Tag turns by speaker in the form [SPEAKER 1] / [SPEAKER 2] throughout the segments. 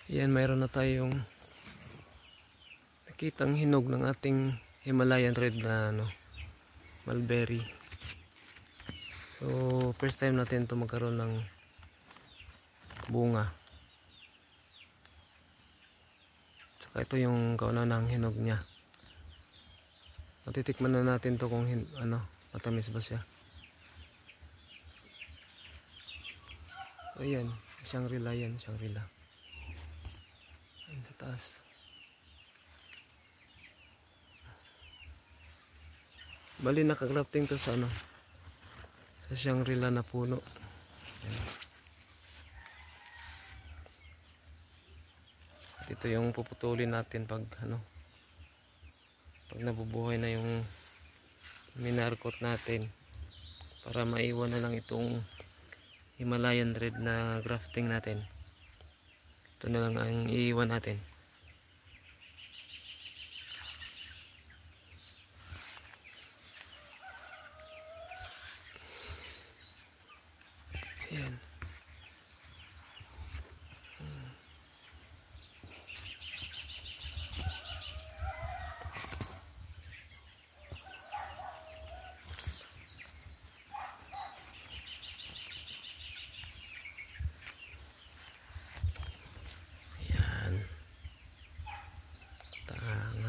[SPEAKER 1] Ayan, mayroon na tayong nakitang hinog ng ating Himalayan red na mulberry. So first time natin ito magkaroon ng bunga. Saka ito yung kauna-unahang hinog niya. Matitikman na natin to kung matamis ba siya. Ayan, Shangri-La yan, Shangri-La. Ayan sa taas. Bali nakagrafting to sa sa Shangri-La na puno. Ayan. At ito yung puputulin natin pag pag nabubuhay na yung minarkot natin, para maiwan na lang itong Himalayan red na grafting natin. Ito na lang ang iiwan natin. Ayan.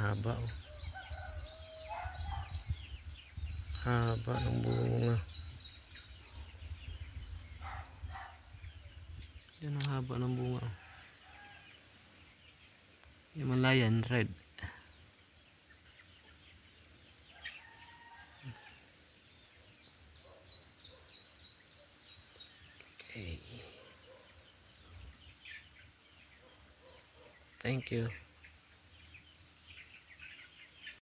[SPEAKER 1] Haba, oh. Haba ng bunga. Yan ang haba ng bunga, oh. Himalayan red. Okay. Thank you.